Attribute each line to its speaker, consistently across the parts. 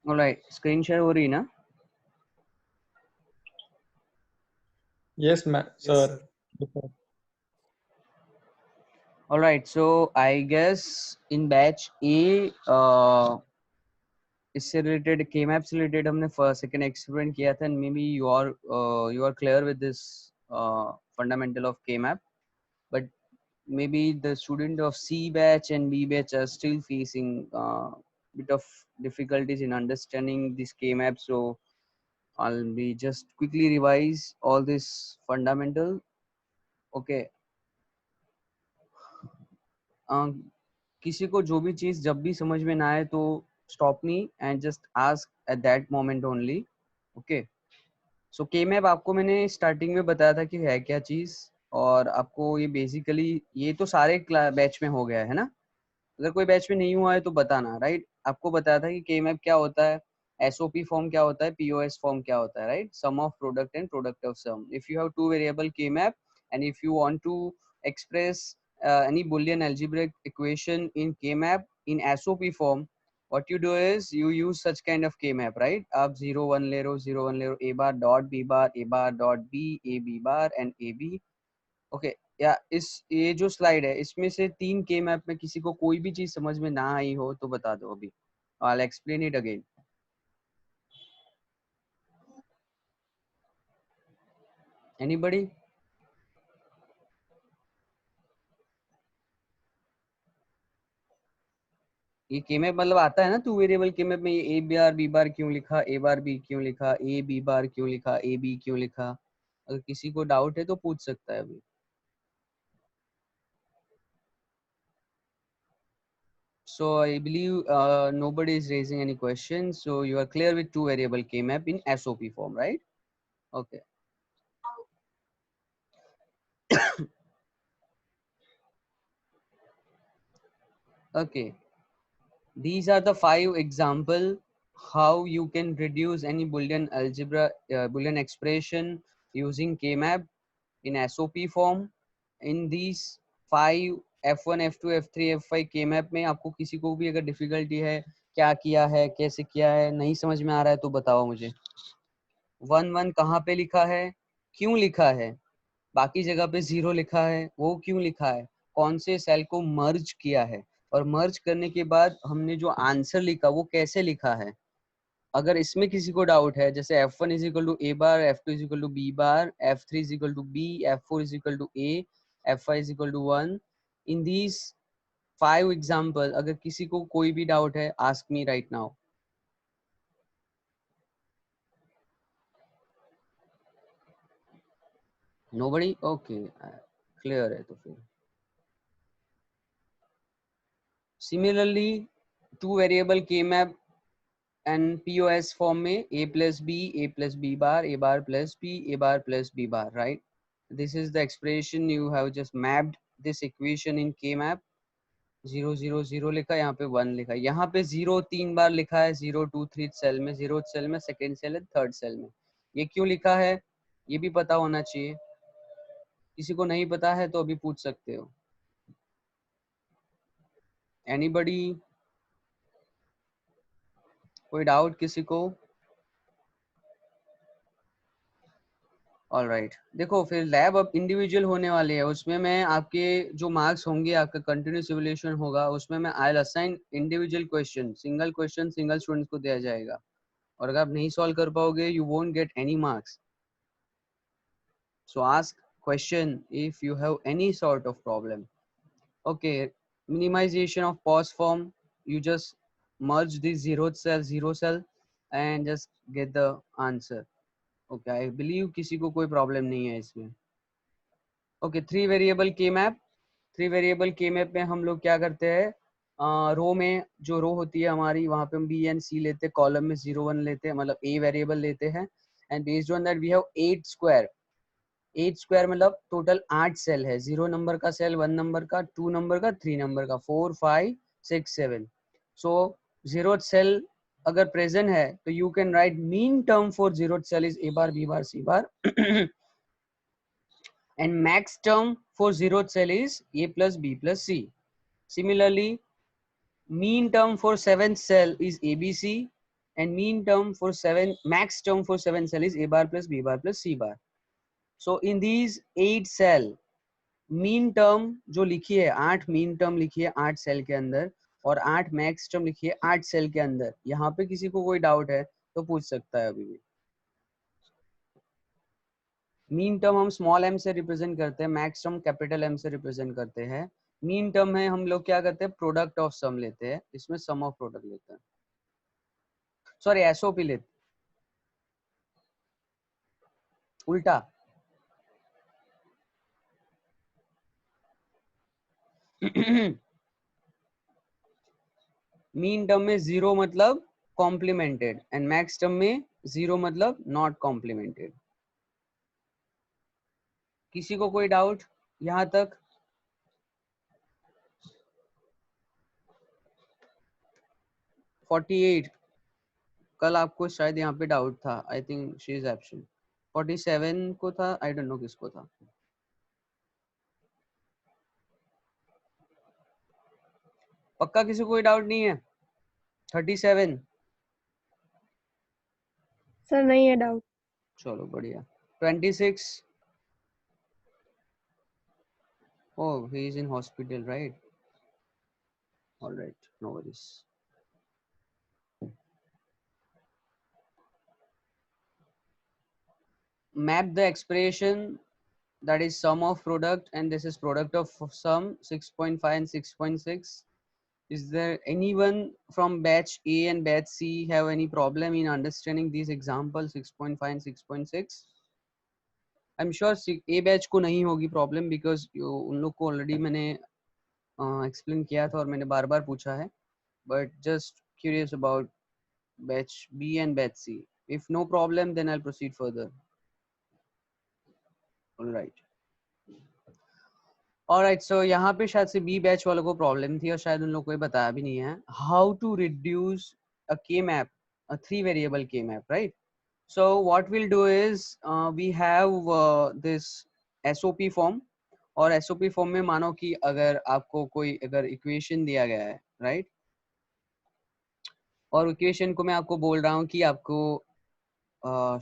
Speaker 1: Alright, screen share हो रही है ना?
Speaker 2: Yes, sir.
Speaker 1: Alright, so I guess in batch A इससे रिलेटेड, के मैप से रिलेटेड हमने फर्स्ट सेकंड एक्सपेरिमेंट किया था, and maybe you are clear with this fundamental of K map, but maybe the student of C batch and B batch are still facing bit of difficulties in understanding this K-map. So I'll be just quickly revise all this fundamental. Okay. किसी को जो भी चीज जब भी समझ में ना आए तो stop me and just ask at that moment only. Okay. सो के मैप आपको मैंने स्टार्टिंग में बताया था कि है क्या चीज, और आपको ये बेसिकली ये तो सारे बैच में हो गया है ना? अगर कोई बैच में नहीं हुआ है तो बताना, राइट? आपको बताया था कि के मैप क्या होता है, एसओपी फॉर्म क्या होता है, पीओएस फॉर्म क्या होता है, right? Sum of product and product of sum. If you have two variable के map and if you want to express any boolean algebraic equation in k map in sop form, what you do is you use such kind of k map, right? आप 0 1 ले रहे हो, 0 1 ले रहे हो, a bar dot b bar, a bar dot b, a b bar and a b। Okay, या इस ये जो स्लाइड है इसमें से तीन के मैप में किसी को कोई भी चीज समझ में ना आई हो तो बता दो अभी, I explain it again. Anybody? ये के मैप मतलब आता है ना, टू वेरिएबल के मैप में ये ए बार बी बार क्यों लिखा, ए बार बी क्यों लिखा, ए बी बार क्यों लिखा, ए बी क्यों लिखा? अगर किसी को डाउट है तो पूछ सकता है अभी। So I believe nobody is raising any questions. So you are clear with two variable k map in SOP form, right? Okay. Okay. These are the 5 example how you can reduce any Boolean algebra, Boolean expression using k map in SOP form. In these 5 F1 F2 F3 F5 k map में आपको किसी को भी अगर difficulty है, क्या किया है, कैसे किया है, नहीं समझ में आ रहा है तो बताओ मुझे। 1 1 कहाँ पे लिखा है, क्यों लिखा है, बाकी जगह पे 0 लिखा है, वो क्यों लिखा है, कौन से सेल को मर्ज किया है, और मर्ज करने के बाद हमने जो आंसर लिखा वो कैसे लिखा है। अगर इसमें किसी को डाउट है, जैसे F1 is equal to A bar, F2 is equal to B bar, F3 is equal to B, F4 is equal to A, F5 is equal to 1, in these 5 example अगर किसी को कोई भी डाउट है, ask me right now. Nobody? Okay, clear है तो फिर similarly two variable के मैप एंड POS फॉर्म में a plus b bar, a bar plus b, a bar plus b bar, right? This is the expression you have just mapped this equation in K map। 0 0 0 लिखा, यहाँ पे 1 लिखा, यहाँ पे 0 3 बार लिखा है, 0 2 3 cell में, 0 सेल में, सेकेंड सेल है, थर्ड सेल में। ये क्यों लिखा है ये भी पता होना चाहिए। किसी को नहीं पता है तो अभी पूछ सकते हो। एनीबडी? कोई डाउट किसी को? ऑल राइट, देखो फिर लैब अब इंडिविजुअल होने वाली है, उसमें मैं आपके जो मार्क्स होंगे, आपका कंटिन्यूस इवैल्यूएशन होगा, उसमें मैं I will assign individual question, single question single students को दिया जाएगा, और अगर आप नहीं सॉल्व कर पाओगे you won't get any marks. So ask question if you have any sort of problem. Okay, minimisation of POS form, you just merge this zero cell and just get the answer। Okay, I believe किसी को कोई problem नहीं है इसमें। Okay, 3 variable के map. 3 variable के map में हम लोग क्या करते हैं, रो में जो रो होती है हमारी, वहाँ पे हम बी एंड सी लेते हैं, कॉलम में 0 1 लेते हैं, मतलब ए वेरिएबल लेते हैं, and based on that we have 8 square. 8 square मतलब टोटल 8 सेल है, 0 नंबर का सेल, 1 नंबर का, 2 नंबर का, 3 नंबर का, 4 5 6 7। सो 0th सेल अगर प्रेजेंट है तो you can write minterm for 0th cell is A bar B bar C bar and max term for 0th cell is a plus b plus c। Similarly, mean term for 7th cell is abc and mean term for 7, max term for 7 cell is A bar plus B bar plus C bar. So in these 8 cell, mean term जो लिखी है 8 mean term लिखी है 8 cell के अंदर और 8 max term लिखी है 8 सेल के अंदर. यहाँ पे किसी को कोई डाउट है तो पूछ सकता है अभी भी. मीन टर्म हम स्मॉल एम से रिप्रेजेंट करते हैं, मैक्स टर्म कैपिटल एम से रिप्रेजेंट करते हैं. मीन टर्म है हम लोग क्या करते हैं, प्रोडक्ट ऑफ सम लेते हैं, इसमें सम ऑफ प्रोडक्ट लेते हैं, सॉरी एसओपी लेते, उल्टा. मीन टर्म में 0 मतलब कॉम्प्लीमेंटेड एंड मैक्स टर्म में 0 मतलब नॉट कॉम्प्लीमेंटेड. किसी को कोई डाउट यहाँ तक? कल आपको शायद यहाँ पे डाउट था, I think she is absent. 47 को था, आई डोंट नो किसको था. पक्का किसी को कोई डाउट नहीं है? 37
Speaker 3: सर नहीं है डाउट.
Speaker 1: चलो बढ़िया. 26 oh he is in hospital, right? All right, no worries. Map the expression that is sum of product and this is product of sum 6.5 and 6.6. Is there anyone from batch A and batch C have any problem in understanding these examples 6.5 and 6.6? I'm sure A batch को नहीं होगी problem because उन लोग को already मैंने explain किया था और मैंने बार बार पूछा है. But just curious about batch B and batch C. If no problem, then I'll proceed further. All right. Alright, so यहाँ पे शायद से B बैच वालों को प्रॉब्लम थी और शायद उन लोगों को ये बताया भी नहीं है. How to reduce a K-map, a 3 variable K-map, right? So what we'll do is we have this SOP form और SOP form में मानो कि अगर आपको कोई अगर इक्वेशन दिया गया है, right? और इक्वेशन को मैं आपको बोल रहा हूँ कि आपको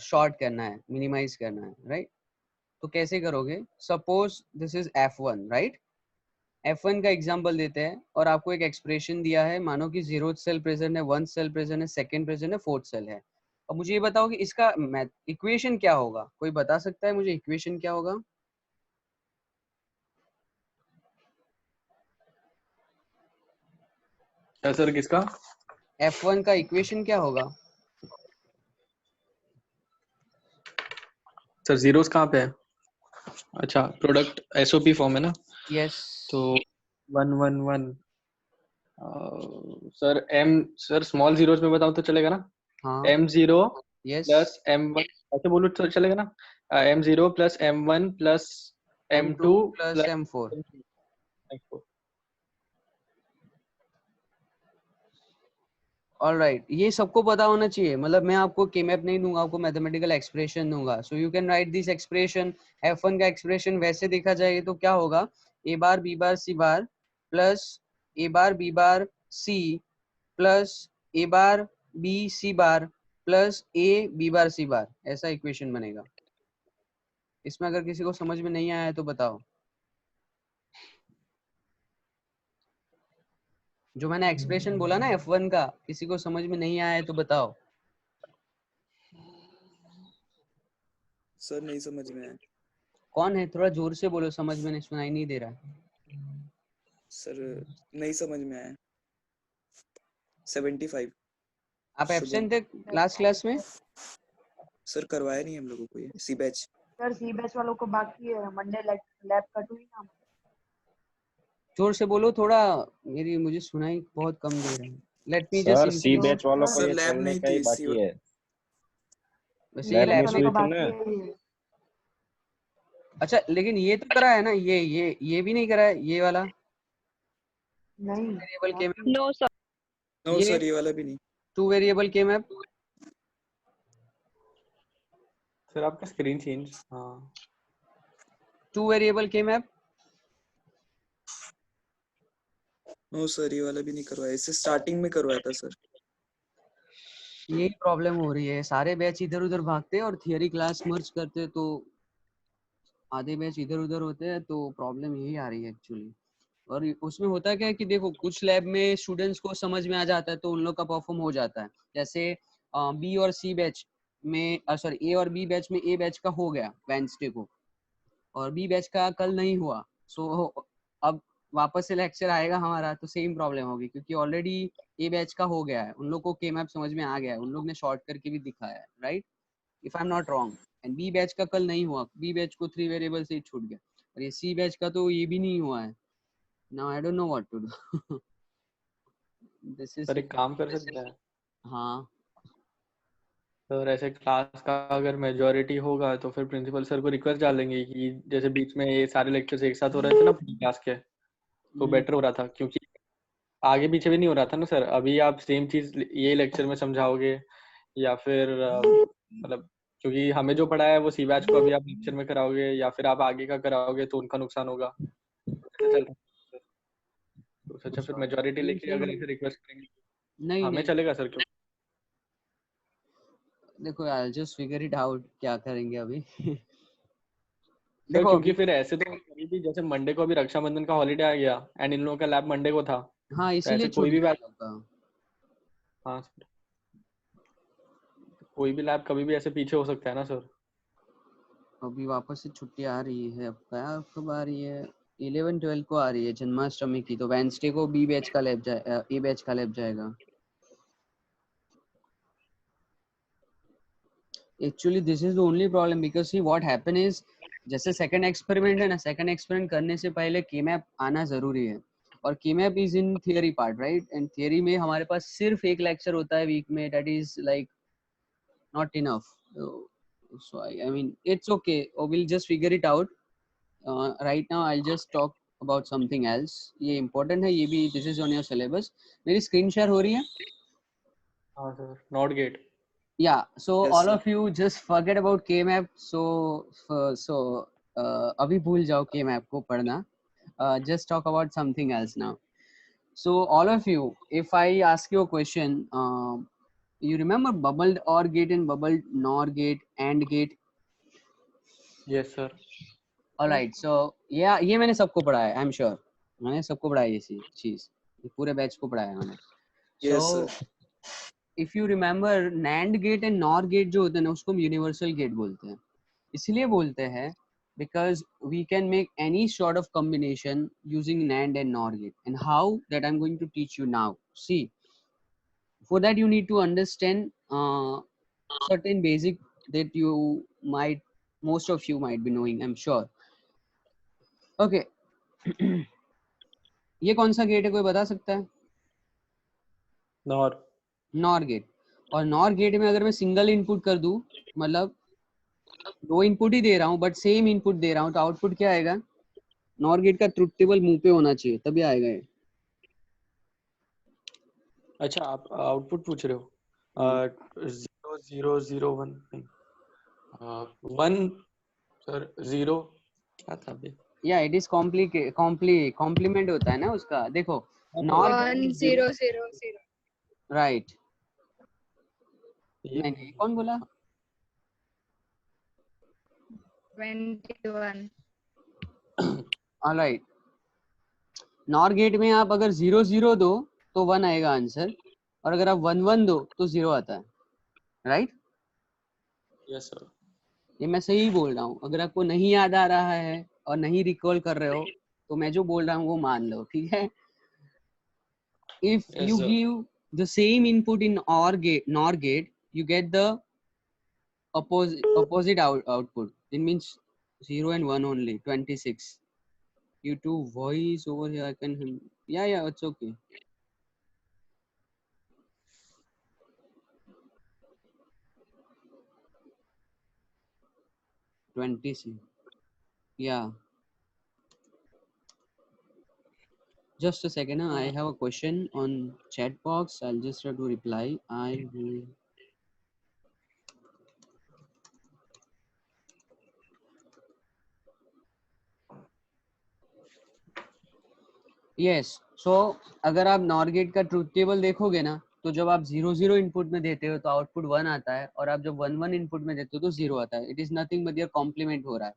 Speaker 1: शॉर्ट करना है, मिनिमाइज करना है, right? तो कैसे करोगे? Suppose this is F1, right? F1 का एग्जांपल देते हैं और आपको एक एक्सप्रेशन दिया है, मानो कि 0th सेल प्रेजेंट है, 1st सेल प्रेजेंट है, 2nd प्रेजेंट है, 4th सेल है. अब मुझे ये बताओ कि इसका इक्वेशन क्या होगा? कोई बता सकता है मुझे इक्वेशन क्या होगा?
Speaker 2: सर किसका?
Speaker 1: F1 का इक्वेशन क्या होगा?
Speaker 2: सर जीरोस कहाँ पे है? अच्छा, प्रोडक्ट एसओपी फॉर्म है ना?
Speaker 1: यस.
Speaker 2: तो 1 1 1 sir M, sir small zeros में बताऊं तो चलेगा ना?
Speaker 1: हाँ.
Speaker 2: m0
Speaker 1: yes.
Speaker 2: प्लस m1 ऐसे बोलूं तो चलेगा ना? m0 plus m1 plus m2
Speaker 1: plus
Speaker 2: plus
Speaker 1: m4. Alright, ये सबको पता होना चाहिए. मतलब मैं आपको K-मैप नहीं दूंगा, आपको मैथमेटिकल एक्सप्रेशन दूंगा. So you can right this expression. F1 का एक्सप्रेशन वैसे देखा जाए तो क्या होगा? A bar B bar C bar plus A bar B bar C plus A bar B C bar plus A B bar C बार, ऐसा equation बनेगा. इसमें अगर किसी को समझ में नहीं आया है तो बताओ. जो मैंने एक्सप्रेशन बोला ना F1 का, किसी को समझ में नहीं आया है तो बताओ.
Speaker 4: सर नहीं समझ में आया.
Speaker 1: कौन है? थोड़ा जोर से बोलो, समझ में नहीं, सुनाई नहीं दे रहा.
Speaker 4: सर नहीं समझ में आया. 75.
Speaker 1: आप एब्सेंट थे क्लास में?
Speaker 4: सर करवाया नहीं हम लोगों को ये सी बैच.
Speaker 5: सर सी बैच वालों को बाकी है, मंडे लैब का 2 ही नाम.
Speaker 1: जोर से बोलो थोड़ा, मुझे सुनाई बहुत कम दे रहा है. Let me
Speaker 6: sir
Speaker 1: just
Speaker 6: see batch वालों को
Speaker 4: सर
Speaker 6: ये
Speaker 4: लैब
Speaker 6: चलने
Speaker 4: नहीं
Speaker 6: का ही
Speaker 4: थी,
Speaker 6: बाकी है.
Speaker 1: वैसे ये
Speaker 6: लैब
Speaker 1: लैब
Speaker 6: मिस
Speaker 1: में
Speaker 6: हुई थी
Speaker 5: बाकी
Speaker 6: ना.
Speaker 5: है ये.
Speaker 1: अच्छा, लेकिन ये तो करा है ना, ये भी नहीं करा है, ये वाला
Speaker 5: नहीं
Speaker 1: वेरिएबल के मैप.
Speaker 3: No sir.
Speaker 4: नो
Speaker 1: ये
Speaker 4: सर ये वाला भी नहीं.
Speaker 1: 2 वेरिएबल के मैप.
Speaker 2: सर आपका स्क्रीन चेंज. हाँ,
Speaker 1: 2 वेरिएबल के मैप.
Speaker 4: नो सर ये वाला भी नहीं करवाया, इससे स्टार्टिंग में करवाया था सर.
Speaker 1: यही प्रॉब्लम हो रही है, सारे बैच इधर उधर भागते हैं और थियरी क्लास मर्ज करते हैं, तो आधे बैच इधर उधर होते हैं, तो प्रॉब्लम यही आ रही है एक्चुअली। और उसमें होता क्या है कि देखो कुछ लैब में स्टूडेंट्स को समझ में आ जाता है तो उन लोग का परफॉर्म हो जाता है। जैसे बी और सी बैच में, सॉरी ए और बी बैच में, ए बैच का हो गया वेडनेसडे को और बी बैच का कल नहीं हुआ। सो अब वापस से लेक्चर आएगा हमारा तो सेम प्रॉब्लम होगी, क्योंकि ऑलरेडी ए बैच का हो गया है, उन लोग को के मैप समझ में आ गया है, उन लोग ने शॉर्ट करके भी दिखाया है, right, if I am not wrong. And B batch का कल नहीं हुआ, बी बैच को 3 वेरिएबल से ही छूट गया, और ये सी बैच का तो ये भी नहीं हुआ है। Now I don't know what to do. This is
Speaker 2: sir एक काम कर सकते हैं
Speaker 1: हाँ
Speaker 2: सर, ऐसे क्लास का अगर मेजोरिटी होगा तो फिर प्रिंसिपल सर को रिक्वेस्ट डालेंगे कि जैसे बीच में ये सारे लेक्चर्स एक साथ हो रहे थे ना पूरी क्लास के, तो बेटर हो रहा था, क्योंकि आगे पीछे भी नहीं हो रहा था ना सर। अभी आप सेम चीज ये लेक्चर में समझाओगे या फिर मतलब क्योंकि हमें जो पढ़ा है वो सी बैच को अभी आप लेक्चर में कराओगे या फिर आप आगे का कराओगे तो उनका नुकसान होगा। ऐसे चल रहा है। तो सोचा फिर मेजोरिटी लेके अगर ऐसे रिक्वेस्ट करेंगे
Speaker 1: नहीं
Speaker 2: हमें
Speaker 1: नहीं,
Speaker 2: चलेगा सर क्यों?
Speaker 1: देखो I just figure it out क्या करेंगे अभी।
Speaker 2: सर
Speaker 1: देखो
Speaker 2: क्योंकि
Speaker 1: अभी,
Speaker 2: फिर ऐसे तो कभी भी जैसे मंडे को अभी रक्षाबंधन का हॉलीडे आ गया एंड इन लोगों का लैब मंडे को था,
Speaker 1: हाँ
Speaker 2: तो
Speaker 1: इसीलिए
Speaker 2: ऐसे
Speaker 1: छूट
Speaker 2: कोई भी
Speaker 1: गया
Speaker 2: बैच,
Speaker 1: हम लोग का।
Speaker 2: हाँ सर, कोई भी लैब कभी भी ऐसे पीछे हो सकता है ना सर।
Speaker 1: अभी वापस से छुट्टी आ रही है, अब क्या कब आ रही है, 11-12 को आ रही है जन्माष्टमी की, तो वेडनेसडे को बी बैच का लैब जाए, ए बैच का लैब जाएगा। Actually this is the only problem, because see what happen is, जैसे सेकंड एक्सपेरिमेंट है ना, सेकंड एक्सपेरिमेंट करने से पहले के मैप आना जरूरी है, और के map is in theory part, right, and theory में हमारे पास सिर्फ एक लेक्चर होता है वीक में, that is like not enough. So I mean it's okay, we'll just figure it out. Right now I'll just talk about something else, ये important है, ये भी this is on your syllabus। मेरी screen share हो रही है?
Speaker 2: हाँ sir, not gate.
Speaker 1: Yeah, so
Speaker 4: Yes,
Speaker 1: all
Speaker 4: sir.
Speaker 1: of you just forget about K-map, अभी भूल जाओ K-map को पढ़ना, just talk about something else now. So all of you, if I ask you a question, you remember bubbled OR gate and bubbled NOR gate and gate?
Speaker 2: Yes sir.
Speaker 1: Alright, so ये मैंने सबको पढ़ाया है, I am sure, मैंने सबको पढ़ाया ये चीज, ये पूरे बैच को पढ़ाया है मैंने। So
Speaker 4: Yes, sir.
Speaker 1: If you remember NAND gate and NOR gate जो होते हैं ना, उसको हम यूनिवर्सल गेट बोलते हैं। इसलिए बोलते हैं because we can make any sort of combination using NAND and NOR gate, and how that I'm going to teach you now. See, for that you need to understand certain basic that you might, most of you might be knowing, I'm sure. Okay. ये कौन सा gate है, कोई बता सकता है?
Speaker 2: NOR.
Speaker 1: NOR gate. और NOR gate में अगर मैं सिंगल इनपुट कर दूं, मतलब दो इनपुट ही दे रहा हूँ बट सेम इनपुट दे रहा हूँ, तो आउटपुट क्या आएगा? नॉर गेट का ट्रुथ टेबल मुंह पे होना चाहिए तभी आएगा ये।
Speaker 2: अच्छा आप आउटपुट पूछ रहे हो? 0 0 0 1 1 सर 0 क्या था अभी?
Speaker 1: या इट इज कॉम्प्लीमेंट होता है ना उसका, देखो नॉर,
Speaker 3: 1 0 0 0
Speaker 1: राइट,
Speaker 2: ये
Speaker 1: नहीं कौन बोला?
Speaker 3: 21
Speaker 1: ऑलराइट, नॉर गेट में आप अगर 0 0 दो तो 1 आएगा आंसर, और अगर आप 1 1 दो तो 0 आता है, राइट?
Speaker 2: Yes sir.
Speaker 1: ये मैं सही बोल रहा हूँ, अगर आपको नहीं याद आ रहा है और नहीं रिकॉल कर रहे हो तो मैं जो बोल रहा हूँ वो मान लो, ठीक है? If
Speaker 2: Yes,
Speaker 1: you
Speaker 2: sir.
Speaker 1: give the same input in OR gate, NOR gate, you get the opposite output. It means 0 and 1 only, 26. You two voice over here, I can, yeah, it's okay. Yeah. Just a second, I have a question on chat box. I'll just try to reply. I will. Yes. So अगर आप NOR gate का truth table देखोगे ना, तो जब आप 0 0 input में देते हो तो आउटपुट 1 आता है, और आप जब 1 1 इनपुट में देते हो तो 0 आता है. It is nothing but your complement हो रहा है.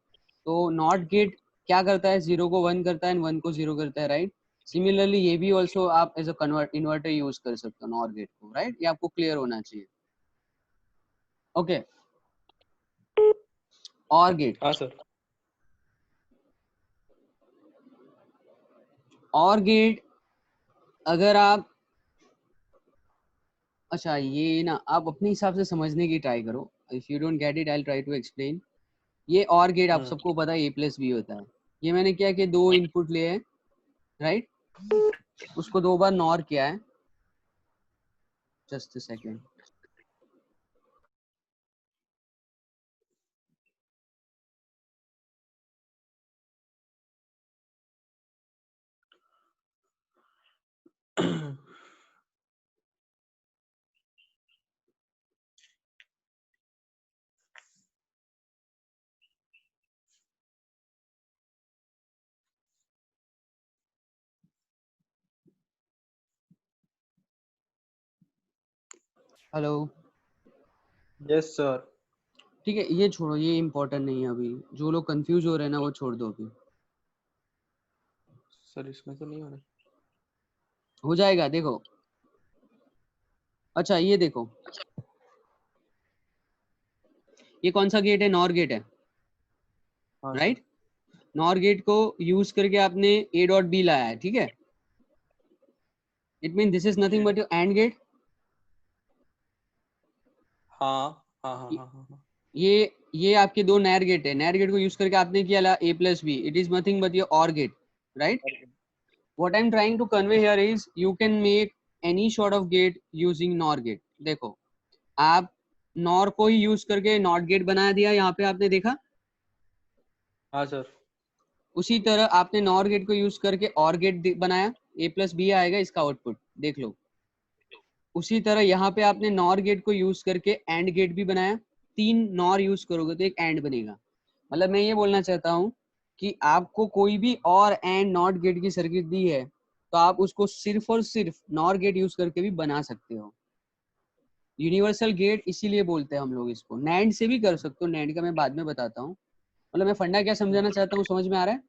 Speaker 1: तो नॉट गेट क्या करता है, 0 को 1 करता है एंड 1 को 0 करता है, राइट. सिमिलरली ये भी ऑल्सो आप as a convert inverter use कर सकते हो नॉर गेट को, राइट. ये आपको क्लियर होना चाहिए. ओके. और गेट,
Speaker 2: हाँ सर.
Speaker 1: और गेट अगर आप, अच्छा ये ना आप अपने हिसाब से समझने की ट्राई करो. If you don't get it I will try to explain. ये और गेट आप सबको पता है A+B होता है. ये मैंने क्या कि 2 इनपुट लिए हैं, राइट. उसको 2 बार नॉर किया है. Just a second. Hello.
Speaker 2: Yes sir.
Speaker 1: ठीक है, ये छोड़ो, ये इम्पोर्टेंट नहीं है अभी. जो लोग कंफ्यूज हो रहे हैं ना वो छोड़ दो अभी.
Speaker 2: सर इसमें तो नहीं हो रहा.
Speaker 1: हो जाएगा, देखो. अच्छा ये देखो, ये कौन सा गेट है, नॉर गेट है,
Speaker 2: हाँ सर.
Speaker 1: राइट. नॉर गेट को यूज करके आपने A.B लाया है, ठीक है. It mean this is nothing but your AND gate.
Speaker 2: हाँ हाँ हाँ हाँ हाँ हाँ.
Speaker 1: ये आपके 2 नैर गेट है. नैर गेट को यूज करके आपने किया A+B. It is nothing but your OR gate, right. What I'm trying to convey here is you can make any sort of gate using NOR gate. देखो, आप NOR को ही यूज करके not gate बना दिया, यहाँ पे आपने देखा.
Speaker 2: हाँ सर.
Speaker 1: उसी तरह आपने NOR गेट को यूज करके और गेट बनाया, A+B आएगा इसका आउटपुट, देख लो. उसी तरह यहाँ पे आपने NOR गेट को यूज करके एंड गेट भी बनाया. 3 NOR यूज करोगे तो एक एंड बनेगा. मतलब मैं ये बोलना चाहता हूँ कि आपको कोई भी और एंड नॉट गेट की सर्किट दी है तो आप उसको सिर्फ और सिर्फ नॉर गेट यूज करके भी बना सकते हो. यूनिवर्सल गेट इसीलिए बोलते हैं हम लोग इसको. नैंड से भी कर सकते हो, नैंड का मैं बाद में बताता हूँ. मतलब मैं फंडा क्या समझाना चाहता हूँ, समझ में आ रहा है.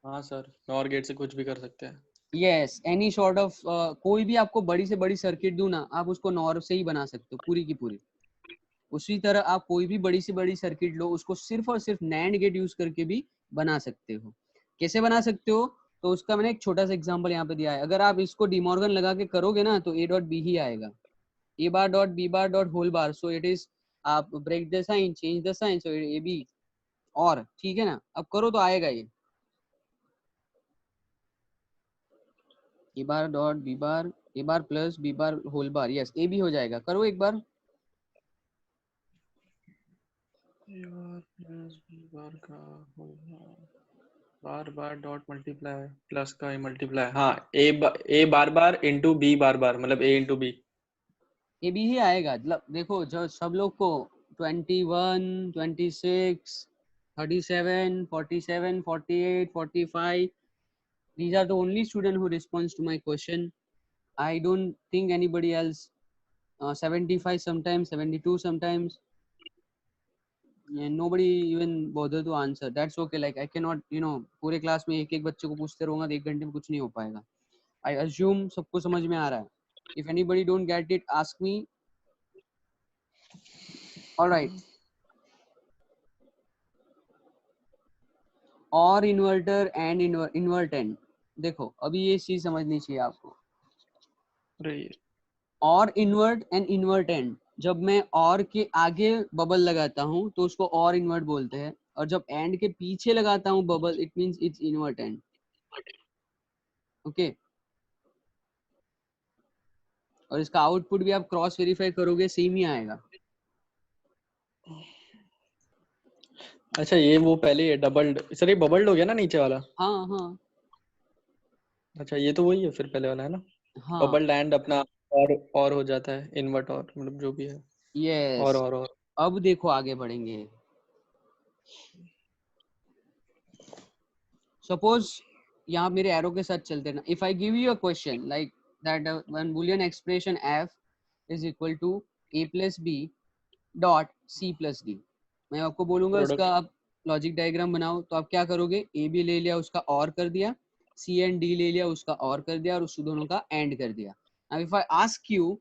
Speaker 2: हाँ सर, नॉर गेट से कुछ भी कर सकते हैं.
Speaker 1: यस, एनी सॉर्ट ऑफ कोई भी आपको बड़ी से बड़ी सर्किट दूं ना, आप उसको नॉर से ही बना सकते हो पूरी की पूरी. उसी तरह आप कोई भी बड़ी से बड़ी सर्किट लो, उसको सिर्फ और सिर्फ नैंड गेट यूज करके भी बना सकते हो. कैसे बना सकते हो, तो उसका मैंने एक छोटा सा एग्जांपल यहाँ पे दिया है. अगर आप इसको डिमॉर्गन लगा के करोगे ना तो A.B ही आएगा. A bar dot B bar dot whole bar, so it is आप break the sign, change the sign, so AB. और ठीक है ना, अब करो तो आएगा ये A bar dot B bar, A bar plus B bar whole bar. Yes, AB हो जाएगा. करो एक बार.
Speaker 2: बार बार डॉट मल्टीप्लाई प्लस का मल्टीप्लाई. हाँ, ए बार बार इंटू बी बार बार, मतलब A इंटू बी.
Speaker 1: AB ही आएगा. मतलब देखो, जो सब लोग को 21, 26, 37, 47, 48, 45, these are the only student who responds to my question. I don't think anybody else. 75 sometimes, 72 sometimes, and nobody even bother to answer. That's okay. Like I cannot, पूरे class में एक एक बच्चे को पूछते रहूंगा तो 1 घंटे में कुछ नहीं हो पाएगा. I assume सबको समझ में आ रहा है. If anybody don't get it, ask me. All right. और इन्वर्टर एंड इन्वर्टेंट. देखो अभी ये चीज समझनी चाहिए आपको. और इन्वर्ट एंड इन्वर्टेंट, जब मैं और के आगे बबल लगाता हूँ तो उसको और इन्वर्ट बोलते हैं, और जब एंड के पीछे लगाता हूँ bubble, it means it's inverted. Okay. और इसका आउटपुट भी आप क्रॉस वेरीफाई करोगे, सेम ही आएगा.
Speaker 2: अच्छा, ये वो पहले डबल्ड, सर ये बबल्ड हो गया ना नीचे वाला.
Speaker 1: हाँ हाँ
Speaker 2: अच्छा, ये तो वही है फिर पहले वाला है ना.
Speaker 1: हाँ.
Speaker 2: बबल्ड एंड अपना और हो जाता है इन्वर्ट, और मतलब जो भी है.
Speaker 1: यस.
Speaker 2: और
Speaker 1: अब देखो आगे बढ़ेंगे. सपोज यहाँ मेरे एरो के साथ चलते ना, if I give you a question like that one boolean expression f is equal to a plus b dot c plus d. मैं आपको बोलूंगा
Speaker 2: प्रोडक्ट
Speaker 1: उसका आप लॉजिक डायग्राम बनाओ, तो आप क्या करोगे, ए बी ले लिया उसका और कर दिया, सी एंड डी ले लिया उसका और कर दिया, और उस दोनों का एंड कर दिया. अब इफ आई आस्क यू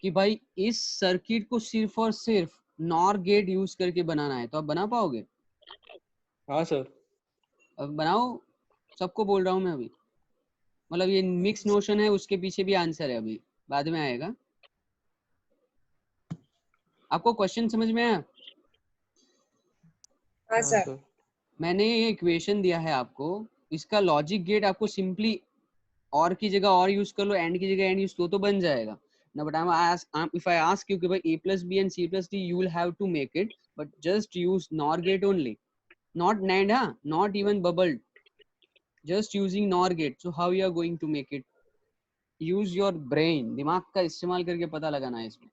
Speaker 1: कि भाई इस सर्किट को सिर्फ और सिर्फ नॉर गेट यूज करके बनाना है, तो आप बना पाओगे?
Speaker 2: हाँ सर.
Speaker 1: अब बनाओ, सबको बोल रहा हूँ मैं अभी. मतलब ये मिक्स नोशन है, उसके पीछे भी आंसर है, अभी बाद में आएगा. आपको क्वेश्चन समझ में आया?
Speaker 3: हाँ
Speaker 2: हाँ
Speaker 3: सर.
Speaker 2: सर.
Speaker 1: मैंने ये इक्वेशन दिया है आपको, इसका लॉजिक गेट आपको सिंपली और की जगह और यूज कर लो, एंड की जगह एंड यूज तो बन जाएगा ना. But if I ask you कि भाई a plus b and c plus d you will have to make it, but just use NOR gate only, not NAND, हाँ, not even bubbled, just using NOR gate. So how you are going to make it? Use your brain, दिमाग का इस्तेमाल करके पता लगाना है इसमें.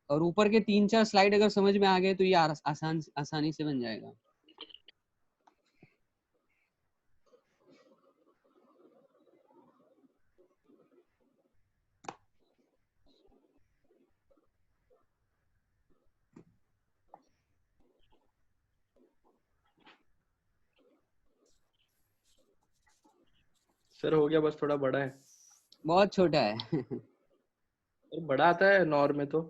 Speaker 1: और ऊपर के 3-4 स्लाइड अगर समझ में आ गए तो ये आसानी से बन जाएगा.
Speaker 2: सर हो गया, बस थोड़ा बड़ा है.
Speaker 1: बहुत छोटा है.
Speaker 2: सर बड़ा आता है नॉर में तो.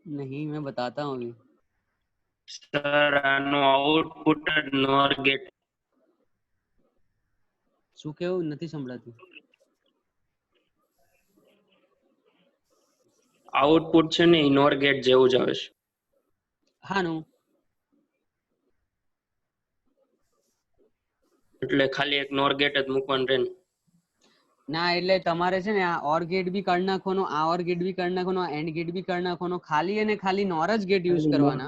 Speaker 1: नहीं, मैं बताता हूँ अभी.
Speaker 6: સર આનો આઉટપુટ નોર ગેટ
Speaker 1: શું કેવું નથી સંભળાતું?
Speaker 6: આઉટપુટ છે ને ઈ નોર ગેટ જેવું જ આવે છે.
Speaker 1: હા નું
Speaker 6: એટલે ખાલી એક નોર ગેટ જ મૂકવાનું રહે ને.
Speaker 1: ના, એટલે તમારે છે ને આ ઓર ગેટ બી કાઢી નાખવાનો, આ ઓર ગેટ બી કાઢી નાખવાનો, આ એન્ડ ગેટ બી કાઢી નાખવાનો, ખાલી અને ખાલી નોર જ ગેટ યુઝ કરવાના,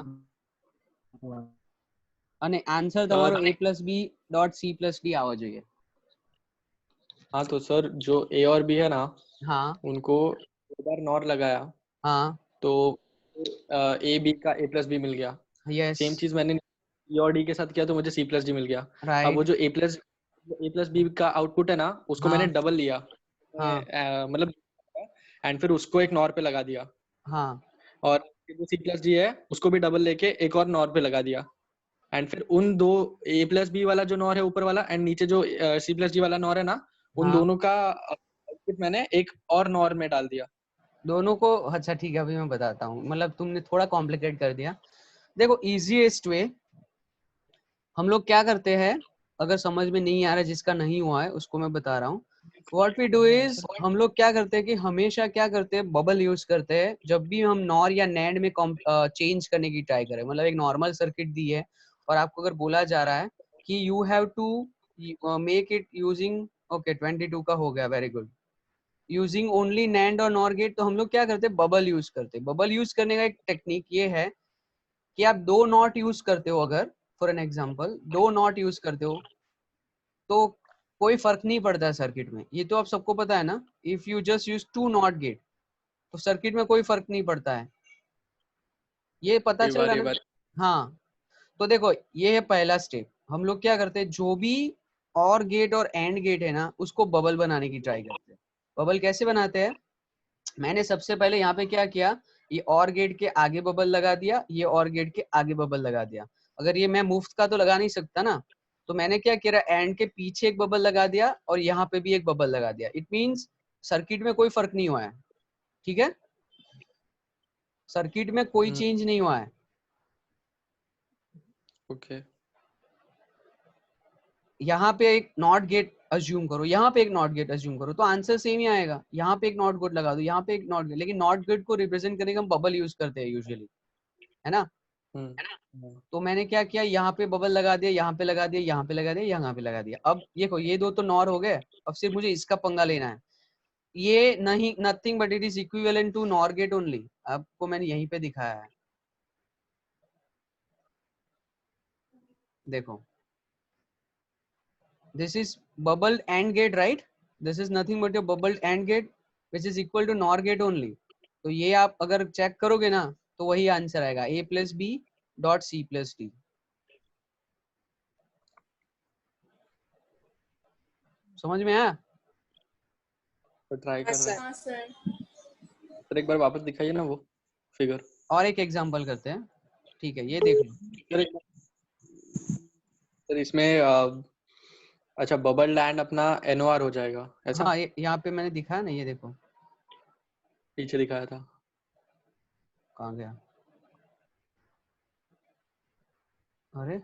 Speaker 1: અને આન્સર તમારો a plus b dot c plus d આવવો જોઈએ.
Speaker 2: हाँ तो सर जो ए और बी है ना,
Speaker 1: हाँ
Speaker 2: उनको दो बार नॉर लगाया
Speaker 1: हाँ
Speaker 2: तो ए बी का ए प्लस बी मिल गया.
Speaker 1: यस
Speaker 2: सेम चीज मैंने ई और डी के साथ किया तो मुझे सी प्लस डी मिल गया. अब वो
Speaker 1: राइट.
Speaker 2: जो ए प्लस बी का आउटपुट है ना, उसको
Speaker 1: हाँ
Speaker 2: मैंने डबल लिया.
Speaker 1: हाँ
Speaker 2: मतलब एंड फिर उसको एक नॉर पे लगा दिया.
Speaker 1: हाँ
Speaker 2: और जो सी प्लस डी है उसको भी डबल लेके एक और नॉर पे लगा दिया. एंड फिर उन दो ए प्लस बी वाला जो नॉर है ऊपर वाला, एंड नीचे जो सी प्लस डी वाला नॉर है ना, उन
Speaker 1: हाँ.
Speaker 2: दोनों का आउटपुट मैंने एक और नॉर में डाल दिया.
Speaker 1: दोनों को, अच्छा ठीक है, अभी मैं बताता हूँ. मतलब तुमने थोड़ा कॉम्प्लिकेट कर दिया. देखो इजीएस्ट वे, हम लोग क्या करते हैं, अगर समझ में नहीं आ रहा, जिसका नहीं हुआ है उसको मैं बता रहा हूँ. व्हाट वी डू इज, हम लोग क्या करते हैं कि हमेशा क्या करते हैं, बबल यूज करते हैं जब भी हम नॉर या नैंड में चेंज करने की ट्राई करें. मतलब एक नॉर्मल सर्किट दी है और आपको अगर बोला जा रहा है कि you have to make it using, okay 22 का हो गया, very good, using only NAND और नॉर गेट, तो हम लोग क्या करते हैं, बबल यूज करते हैं. बबल यूज करने का एक टेक्निक ये है कि आप दो नॉट यूज करते हो, अगर फॉर एन एग्जांपल दो नॉट यूज करते हो तो कोई फर्क नहीं पड़ता है सर्किट में. ये तो आप सबको पता है ना. If you just use two NOT gate तो सर्किट में कोई फर्क नहीं पड़ता है. ये पता चल रहा है ना? हाँ. तो देखो ये है पहला स्टेप. हम लोग क्या करते हैं, जो भी और गेट और एंड गेट है ना, उसको बबल बनाने की ट्राई करते हैं. बबल कैसे बनाते हैं, मैंने सबसे पहले यहाँ पे क्या किया, ये और गेट के आगे बबल लगा दिया, ये और गेट के आगे बबल लगा दिया. अगर ये मैं मुफ्त का तो लगा नहीं सकता ना, तो मैंने क्या किया, एंड के पीछे एक बबल लगा दिया और यहाँ पे भी एक बबल लगा दिया. इट मींस सर्किट में कोई फर्क नहीं हुआ है. ठीक है, सर्किट में कोई चेंज नहीं हुआ है.
Speaker 2: ओके.
Speaker 1: यहाँ पे एक नॉट गेट अज्यूम करो, यहाँ पे एक नॉट गेट अज्यूम करो, तो आंसर सेम ही आएगा. यहाँ पे एक नॉट गेट लगा दो, यहाँ पे एक नॉट गेट, लेकिन नॉट गेट को रिप्रेजेंट करने का हम बबल यूज करते हैं यूजुअली, है ना. तो मैंने क्या किया, यहाँ पे बबल लगा दिया, यहाँ पे लगा दिया, यहाँ पे लगा दिया, यहाँ पे लगा दिया. अब देखो ये दो तो नॉर हो गए. अब सिर्फ मुझे इसका पंगा लेना है. ये नहीं, nothing but it is equivalent to NOR gate only. आपको मैंने यहीं पे दिखाया है, देखो this is bubbled AND gate, right? This is nothing but your bubbled AND gate which is equal to NOR gate only. तो ये आप अगर चेक करोगे ना तो वही आंसर आएगा, a plus b dot c plus d. समझ में आया?
Speaker 2: तो ट्राई
Speaker 3: हाँ
Speaker 2: कर रहे
Speaker 3: सर।
Speaker 2: हैं।
Speaker 3: हाँ सर।
Speaker 2: सर एक बार वापस दिखाइए ना वो फिगर।
Speaker 1: और एक एग्जांपल करते हैं, ठीक है, ये देख लो।
Speaker 2: सर इसमें अच्छा बबल लैंड अपना NOR हो जाएगा ऐसा?
Speaker 1: हाँ, यहाँ पे मैंने दिखाया ना, ये देखो
Speaker 2: पीछे दिखाया था।
Speaker 1: कहाँ गया, अरे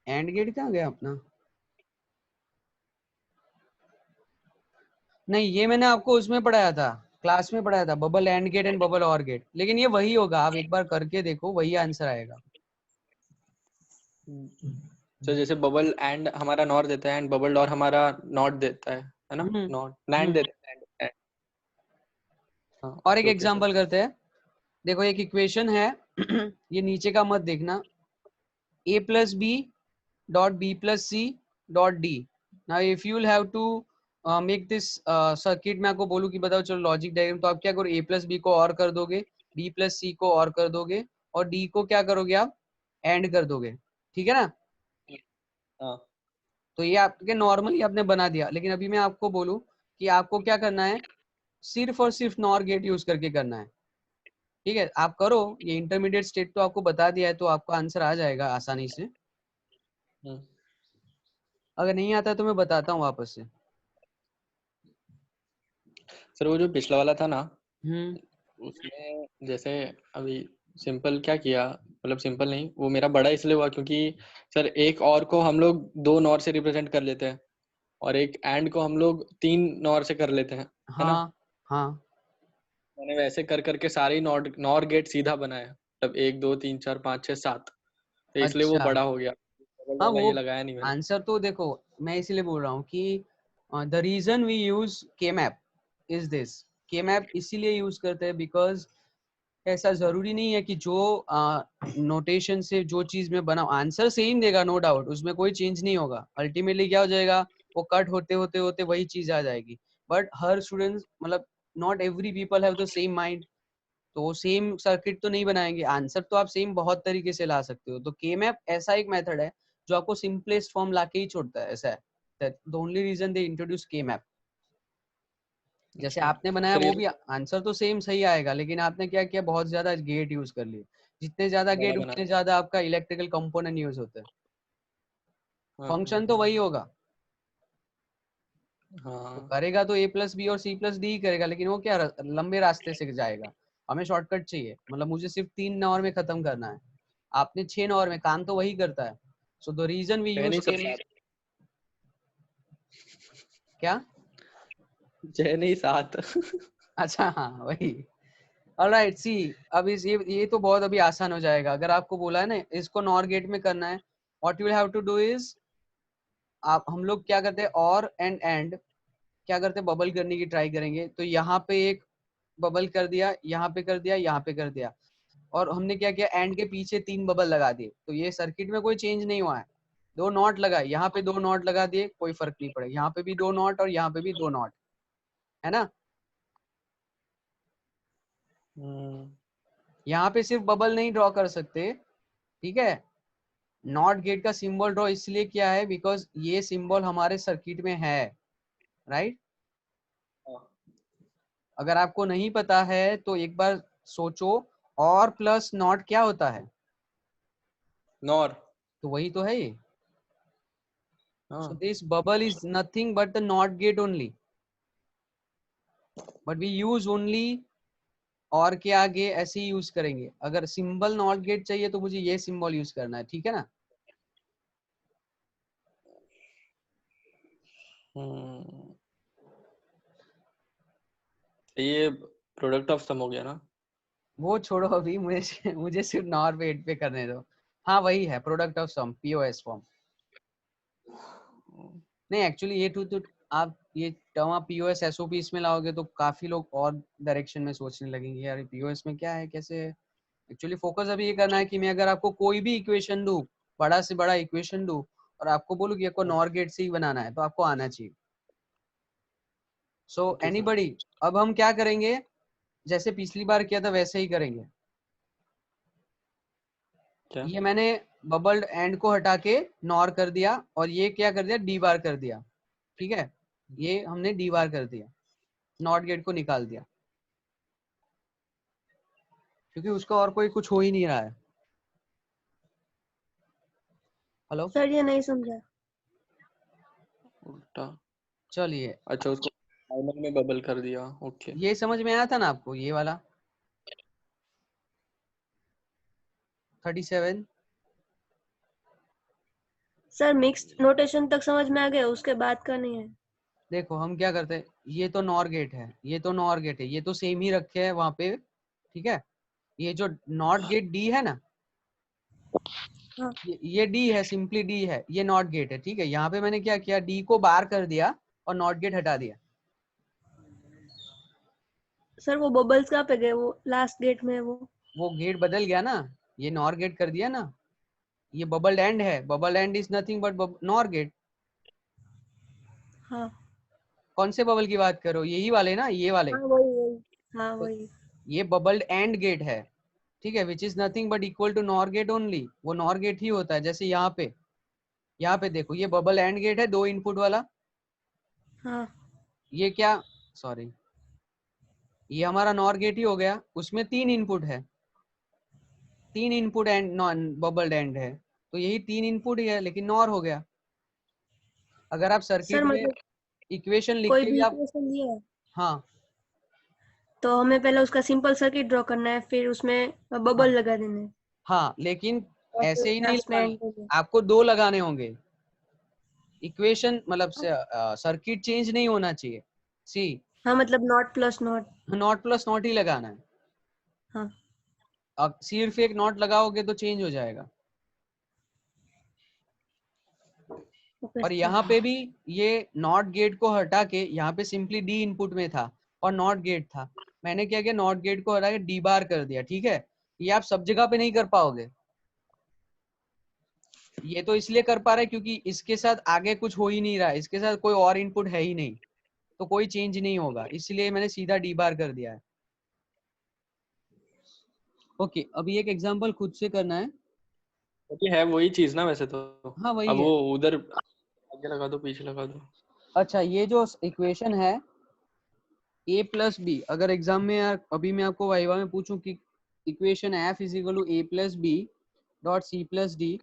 Speaker 1: एंड गेट कहाँ गया अपना? नहीं, ये मैंने आपको उसमें पढ़ाया था, क्लास में पढ़ाया था, bubble AND gate and bubble और गेट, लेकिन ये वही होगा, आप एक बार करके देखो, वही आंसर आएगा।
Speaker 2: तो जैसे बबल एंड हमारा नॉर देता है एंड बबल डॉर हमारा नॉट देता है ना?
Speaker 1: हम्म
Speaker 2: नॉट नैंड
Speaker 1: हम्म।
Speaker 2: देता है and- हाँ
Speaker 1: और एक
Speaker 2: ओके ओके सर।
Speaker 1: एग्जांपल करते हैं, देखो एक इक्वेशन है ये नीचे का मत देखना, a plus b dot b plus c dot d. Now if you will have to make this circuit, मैं आपको बोलूँ कि बताओ चलो लॉजिक डायग्राम, तो आप क्या करो, a plus b को और कर दोगे, b plus c को और कर दोगे, और d को क्या करोगे आप, एंड कर दोगे, ठीक है ना?
Speaker 2: हाँ
Speaker 1: तो ये आपके नॉर्मली आपने बना दिया, लेकिन अभी मैं आपको बोलूँ कि आपको क्या करना है, सिर्फ और सिर्फ नॉर गेट यूज करके करना है, ठीक है? आप करो, ये इंटरमीडिएट स्टेट तो आपको बता दिया है, तो आपको आंसर आ जाएगा आसानी से। अगर नहीं आता तो मैं बताता हूँ वापस से।
Speaker 2: सर वो जो पिछला वाला था ना,
Speaker 1: हम्म
Speaker 2: उसमें जैसे अभी सिंपल क्या किया, मतलब सिंपल नहीं, वो मेरा बड़ा इसलिए हुआ क्योंकि सर एक और को हम लोग 2 नॉर से रिप्रेजेंट कर लेते हैं और एक एंड को हम लोग 3 नॉर से कर लेते हैं, है ना?
Speaker 1: हाँ हाँ
Speaker 2: मैंने वैसे कर करके सारे नॉर गेट सीधा बनाया, मतलब 1 2 3 4 5 6 7, तो इसलिए वो
Speaker 1: अच्छा,
Speaker 2: बड़ा हो गया। डबल
Speaker 1: हाँ
Speaker 2: वाला
Speaker 1: वो
Speaker 2: ये लगाया नहीं मैंने।
Speaker 1: आंसर तो देखो, मैं इसीलिए बोल रहा हूँ कि द रीजन वी यूज के मैप इज दिस, के मैप इसीलिए यूज करते हैं बिकॉज ऐसा जरूरी नहीं है कि जो नोटेशन से जो चीज में बनाओ आंसर सेम देगा, नो डाउट, उसमें कोई चेंज नहीं होगा, अल्टीमेटली क्या हो जाएगा, वो कट होते होते होते वही चीज आ जाएगी, बट हर स्टूडेंट, मतलब not every people have the same mind, तो वो सेम सर्किट तो नहीं बनाएंगे, आंसर तो आप सेम बहुत तरीके से ला सकते हो, तो के मैप ऐसा एक मेथड है जो आपको सिंपलेस्ट फॉर्म लाके ही छोड़ता है, ऐसा है, the only reason they introduce K map. जैसे
Speaker 2: अच्छा
Speaker 1: आपने बनाया
Speaker 2: सर
Speaker 1: वो
Speaker 2: ये
Speaker 1: भी आंसर तो सेम सही आएगा, लेकिन आपने क्या किया, बहुत ज्यादा गेट यूज कर लिए, जितने ज्यादा
Speaker 2: बड़ा
Speaker 1: गेट
Speaker 2: बना।
Speaker 1: उतने ज्यादा आपका इलेक्ट्रिकल कंपोनेंट यूज होता है, फंक्शन तो
Speaker 2: हाँ
Speaker 1: वही होगा, तो
Speaker 2: हाँ
Speaker 1: करेगा तो a प्लस बी और c प्लस डी ही करेगा, लेकिन वो क्या लंबे रास्ते से जाएगा, हमें शॉर्टकट चाहिए, मतलब मुझे सिर्फ 3 नॉर में खत्म करना है, आपने 6 नॉर में, काम तो वही करता है, सो द रीजन वी
Speaker 2: छह
Speaker 1: यूज
Speaker 2: नहीं सर,
Speaker 1: के,
Speaker 2: 7।
Speaker 1: क्या,
Speaker 2: 6 नहीं 7।
Speaker 1: अच्छा हाँ वही, ऑलराइट सी, अब इस ये तो बहुत अभी आसान हो जाएगा, अगर आपको बोला है ना इसको नॉर गेट में करना है, what you will have to do is, आप हम लोग क्या करते हैं, और एंड क्या करते हैं, बबल करने की ट्राई करेंगे, तो यहाँ पे एक बबल कर दिया, यहाँ पे कर दिया, यहाँ पे कर दिया, और हमने क्या किया, एंड के पीछे 3 बबल लगा दिए, तो ये सर्किट में कोई चेंज नहीं हुआ है, 2 नॉट लगाए, यहाँ पे 2 नॉट लगा दिए, कोई फर्क नहीं पड़ेगा, यहाँ पे भी 2 नॉट और यहाँ पे भी 2 नॉट, है ना? यहाँ पे सिर्फ बबल नहीं ड्रॉ कर सकते, ठीक है, नॉट गेट का सिंबल ड्रॉ इसलिए किया है बिकॉज ये सिंबल हमारे सर्किट में है, राइट? अगर आपको नहीं पता है तो एक बार सोचो, और प्लस नॉट क्या होता है,
Speaker 2: नॉर।
Speaker 1: तो वही तो है ये,
Speaker 2: हाँ
Speaker 1: so this bubble is nothing but the not gate only, but we use only, और के आगे ऐसे ही यूज करेंगे, अगर सिंबल नॉट गेट चाहिए तो मुझे ये सिंबल यूज करना है, ठीक है ना?
Speaker 2: ये प्रोडक्ट ऑफ सम हो गया ना?
Speaker 1: वो छोड़ो अभी, मुझे सिर्फ नॉर वेट पे करने दो, हाँ वही है product of sum, POS form, नहीं एक्चुअली ये तो आप ये टर्म आप पीओएस एसओपी इसमें लाओगे तो काफी लोग और डायरेक्शन में सोचने लगेंगे, यार पीओएस में क्या है, कैसे है, एक्चुअली फोकस अभी ये करना है कि मैं अगर आपको कोई भी इक्वेशन दूं, बड़ा से बड़ा इक्वेशन दूं, और आपको बोलूं कि आपको नॉर गेट से ही बनाना है, तो आपको आना चाहिए, सो
Speaker 2: ओके सर।
Speaker 1: एनीबॉडी, अब हम क्या करेंगे, जैसे पिछली बार किया था वैसे ही करेंगे,
Speaker 2: क्या?
Speaker 1: ये मैंने बबल्ड एंड को हटा के नॉर कर दिया, और ये क्या कर दिया, डी बार कर दिया, ठीक है, ये हमने डी बार कर दिया, नॉट गेट को निकाल दिया, क्योंकि उसका और कोई कुछ हो ही नहीं रहा है। हेलो
Speaker 7: सर ये नहीं समझा।
Speaker 2: उल्टा,
Speaker 1: चलिए,
Speaker 2: अच्छा उसको फाइनल में बबल कर दिया, ओके।
Speaker 1: ये समझ में आया था ना आपको, ये वाला 37?
Speaker 7: सर मिक्स्ड नोटेशन तक समझ में आ गया, उसके बाद का नहीं है।
Speaker 1: देखो हम क्या करते हैं, ये तो नॉर गेट है, ये तो नॉर गेट है, ये तो सेम ही रखे हैं वहां पे, ठीक है। ये जो नॉट गेट डी है ना,
Speaker 7: हाँ।
Speaker 1: ये डी है, सिंपली डी है, ये नॉट गेट है, ठीक है। यहाँ पे मैंने क्या किया, डी को बार कर दिया और नॉट गेट हटा दिया।
Speaker 7: सर वो बबल्स कहाँ पे गए, वो लास्ट गेट में है
Speaker 1: वो गेट बदल गया ना, ये नॉर गेट कर दिया ना, ये बबल एंड है, bubble AND is nothing but NOR gate.
Speaker 7: हाँ
Speaker 1: कौन से बबल की बात करो, यही वाले ना, ये वाले,
Speaker 7: हाँ वही वही, हाँ वही।
Speaker 1: ये बबल्ड एंड गेट है, ठीक है, which is nothing but equal to NOR gate only, वो नॉर गेट ही होता है। जैसे यहाँ पे देखो, ये बबल एंड गेट है, 2 इनपुट वाला।
Speaker 7: हाँ
Speaker 1: ये क्या, सॉरी, ये हमारा नॉर गेट ही हो गया, उसमें 3 इनपुट है, 3 input and non bubbled and है, तो यही 3 इनपुट ही है, लेकिन नॉर हो गया। अगर आप सर्किट
Speaker 7: सर
Speaker 1: में
Speaker 7: मतलब
Speaker 1: इक्वेशन लिख
Speaker 7: कोई
Speaker 1: के
Speaker 7: भी
Speaker 1: भी आप,
Speaker 7: इक्वेशन दिया है
Speaker 1: हाँ
Speaker 7: तो हमें पहले उसका सिंपल सर्किट ड्रॉ करना है, फिर उसमें बबल
Speaker 1: हाँ
Speaker 7: लगा देने हैं,
Speaker 1: हाँ, लेकिन
Speaker 7: और फिर
Speaker 1: ऐसे ही नहीं
Speaker 7: लास्ट में
Speaker 1: लगाने,
Speaker 7: एंड करना है।
Speaker 1: आपको 2 लगाने होंगे। इक्वेशन मतलब सर्किट चेंज नहीं होना चाहिए, सी,
Speaker 7: हाँ मतलब not plus not.
Speaker 1: Not plus not ही लगाना है।
Speaker 7: हाँ
Speaker 1: अब सिर्फ एक नॉट लगाओगे तो चेंज हो जाएगा।
Speaker 7: ओके
Speaker 1: और
Speaker 7: सर।
Speaker 1: यहाँ पे भी ये नॉट गेट को हटा के, यहाँ पे सिंपली डी इनपुट में था और नॉट गेट था, मैंने क्या किया, नॉट गेट को हटा के डी बार कर दिया, ठीक है। ये आप सब जगह पे नहीं कर पाओगे, ये तो इसलिए कर पा रहे क्योंकि इसके साथ आगे कुछ हो ही नहीं रहा है, इसके साथ कोई और इनपुट है ही नहीं, तो कोई चेंज नहीं होगा, इसलिए मैंने सीधा डी बार कर दिया है। ओके, अभी एक एग्जांपल खुद से करना है।
Speaker 2: क्योंकि है वही चीज ना वैसे तो।
Speaker 1: हाँ
Speaker 2: अब
Speaker 1: वही है।
Speaker 2: वो उधर आगे लगा दो, पीछे लगा दो।
Speaker 1: अच्छा, ये जो इक्वेशन है a प्लस बी, अगर एग्जाम में यार अभी मैं आपको वाइवा में पूछूं कि equation f is equal to a plus B dot C plus D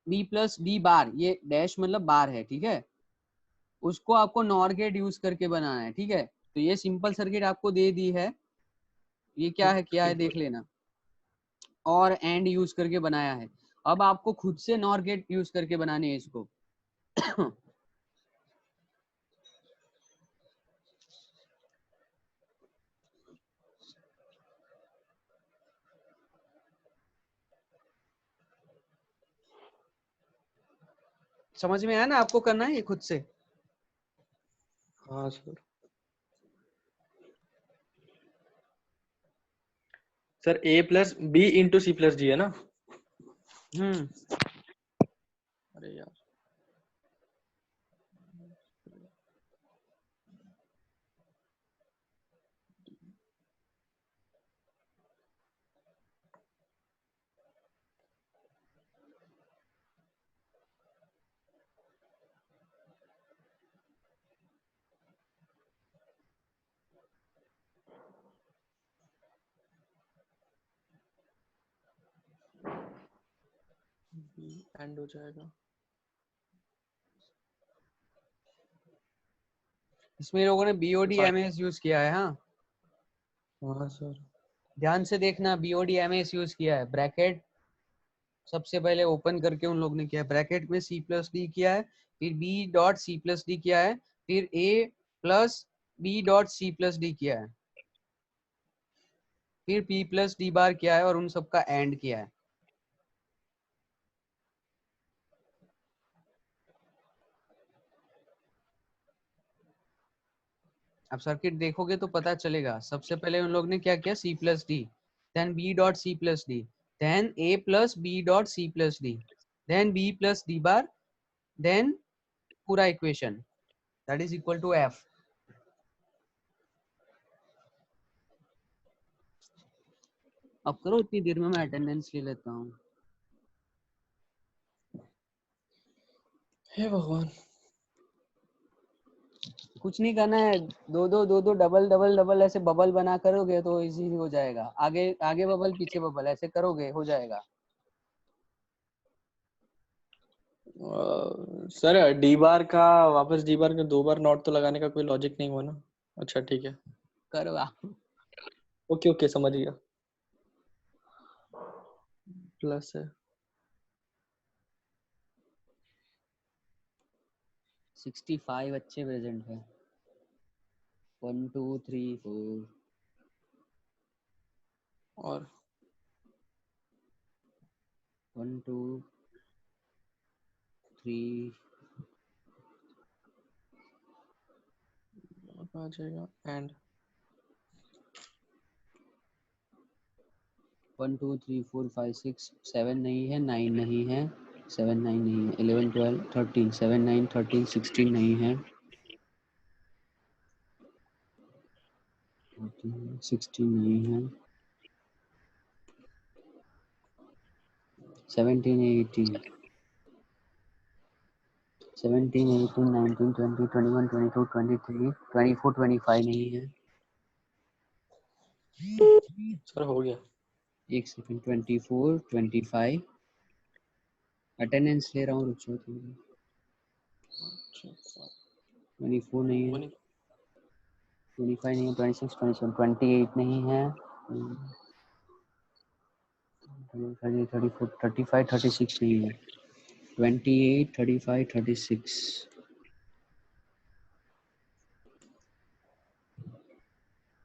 Speaker 1: B plus D bar, ये डैश मतलब बार है, ठीक है, उसको आपको नॉर गेट यूज करके बनाना है, ठीक है। तो ये सिंपल सर्किट आपको दे दी है, ये क्या है देख लेना, और एंड यूज करके बनाया है। अब आपको खुद से नॉर गेट यूज करके बनाने है इसको। समझ में आया ना, आपको करना है ये खुद से।
Speaker 2: हाँ sir. Sir a plus B into C plus D है ना? अरे यार, एंड हो जाएगा।
Speaker 1: इसमें लोगों ने बीओडी एमएस यूज किया है। हाँ
Speaker 2: हाँ सर।
Speaker 1: ध्यान से देखना, बीओडी एमएस यूज किया है, ब्रैकेट सबसे पहले ओपन करके उन लोग ने किया है, ब्रैकेट में सी प्लस डी किया है, फिर B dot C plus D किया है, फिर A plus B dot C plus D किया है, फिर पी प्लस डी बार किया है, और उन सबका एंड किया है। अब सर्किट देखोगे तो पता चलेगा। सबसे पहले उन लोग ने क्या किया, C plus D, then B dot C plus D, then A plus B dot C plus D, then B plus D bar, then पूरा equation that is equal to F. अब करो, इतनी देर में मैं अटेंडेंस ले लेता हूँ।
Speaker 2: हे भगवान।
Speaker 1: कुछ नहीं करना है, दो डबल डबल डबल ऐसे बबल बना करोगे तो इजी हो जाएगा। आगे आगे बबल पीछे बबल ऐसे करोगे हो जाएगा।
Speaker 2: सर डी बार का वापस डी बार का 2 बार नॉट तो लगाने का कोई लॉजिक नहीं हुआ ना। अच्छा ठीक है,
Speaker 1: करो आप।
Speaker 2: ओके ओके समझ गया। प्लस है
Speaker 1: 65 अच्छे प्रेजेंट है। 1 2 3 4
Speaker 2: और
Speaker 1: 1 2 3
Speaker 2: आ जाएगा एंड
Speaker 1: 1 2 3 4 5 6 7 नहीं है, 9 नहीं है, 7 9 नहीं है, 11 12 13 7 9 13 16 नहीं है, 16 नहीं है, 17 18 17 18 19 20 21 22 23 24 25 नहीं है।
Speaker 2: सर हो गया।
Speaker 1: एक सेकंड, 24 25 अटेंडेंस ले रहा हूँ, रुक जाओ तुम। 24 नहीं है, 25 नहीं है, 26 27 28 नहीं है, 30 34 35 36 नहीं है, 28 35 36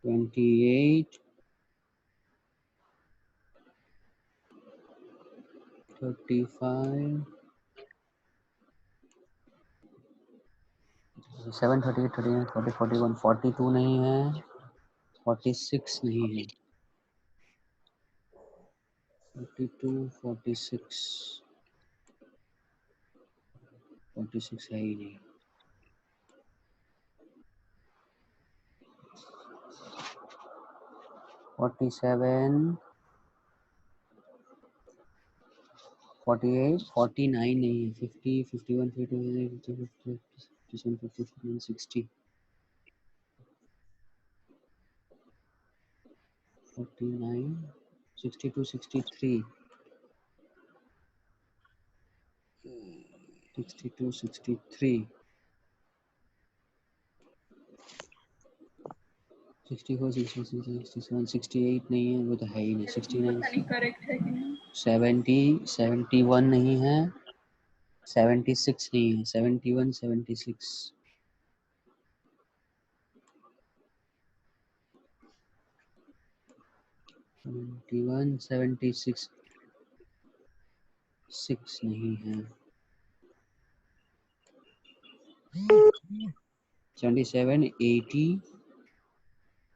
Speaker 1: 28 35 7 38 39 40 41 42 नहीं है, 46 नहीं है, 42 46 46 है ही नहीं। 47 48 49 नहीं है, 50 51 52 53 57 59 60 49 62 63 62 63 64 66 67 68 नहीं है, वो तो है ही नहीं। 69
Speaker 3: करेक्ट है कि नहीं?
Speaker 1: 70 71 नहीं है, 76 नहीं है, 71 76 71 76 6 नहीं है, 77 80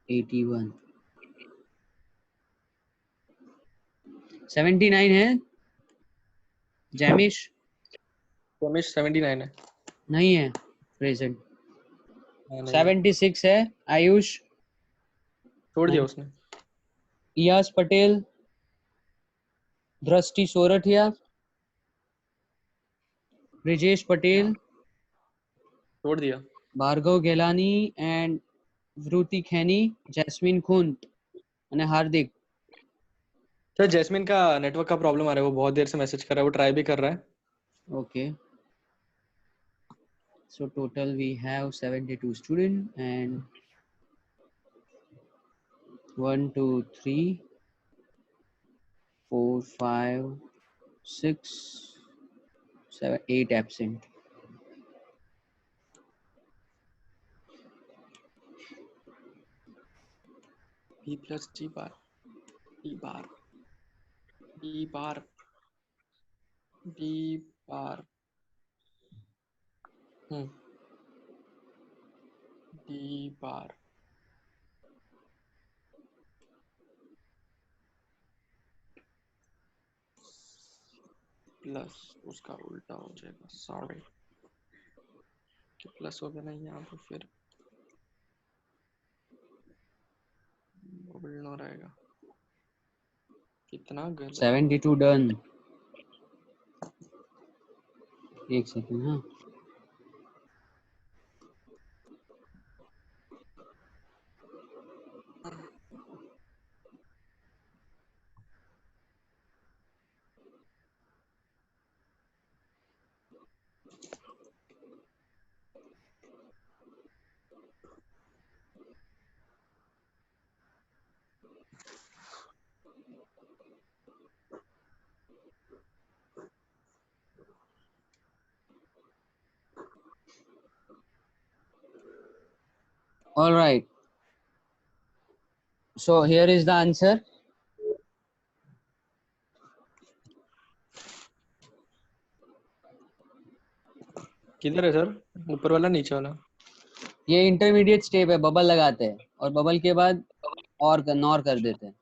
Speaker 1: 81 79 है। जैमिश
Speaker 2: रमेश 79 है।
Speaker 1: नहीं है प्रेजेंट।
Speaker 2: हाँ, नहीं है।
Speaker 1: 76 है आयुष,
Speaker 2: छोड़ दिया उसने।
Speaker 1: इयास पटेल, दृष्टि सोरठिया, ब्रिजेश पटेल,
Speaker 2: छोड़ दिया।
Speaker 1: भार्गव गेलानी एंड वृति खैनी, जैस्मिन खुंत અને हार्दिक।
Speaker 2: सर जैस्मिन का नेटवर्क का प्रॉब्लम आ रहा है, वो बहुत देर से मैसेज कर रहा है, वो ट्राई भी कर रहा है।
Speaker 1: Okay, so total we have 72 students and 1 2 3 4 5 6 7 8 absent.
Speaker 2: B plus D bar D bar D bar D bar D bar plus उसका उल्टा हो जाएगा। सॉरी, प्लस हो गया ना यहाँ पे, फिर उल्टा रहेगा। कितना गलत।
Speaker 1: 72 done. एक सेकंड। हाँ All right. So here is the answer.
Speaker 2: किधर है सर? ऊपर वाला नीचे वाला?
Speaker 1: ये इंटरमीडिएट स्टेप है, बबल लगाते हैं और बबल के बाद और नॉर कर देते हैं।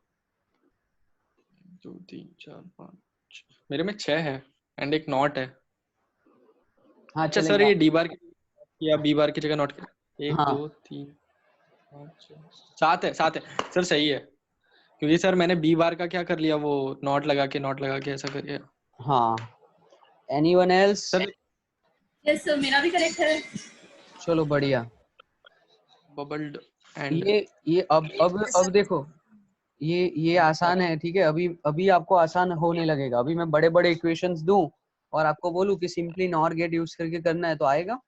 Speaker 2: 2 3 4 5 मेरे में 6 है एंड एक नॉट है।
Speaker 1: हाँ
Speaker 2: अच्छा सर,
Speaker 1: चलेगा।
Speaker 2: ये डी बार या बी बार की जगह नॉट किया? 1
Speaker 1: हाँ
Speaker 2: 2 3 5 6 7 है, 7 है सर, सही है। क्योंकि सर मैंने बी बार का क्या कर लिया, वो नॉट लगा के ऐसा कर लिया।
Speaker 1: हाँ। Anyone else?
Speaker 2: Sir
Speaker 3: yes sir, मेरा भी करेक्ट है।
Speaker 1: चलो बढ़िया।
Speaker 2: बबल्ड एंड
Speaker 1: ये अब देखो, ये आसान है, ठीक है। अभी आपको आसान होने लगेगा। अभी मैं बड़े बड़े इक्वेशंस दूं और आपको बोलूं कि सिंपली नॉर गेट यूज करके करना है, तो आएगा?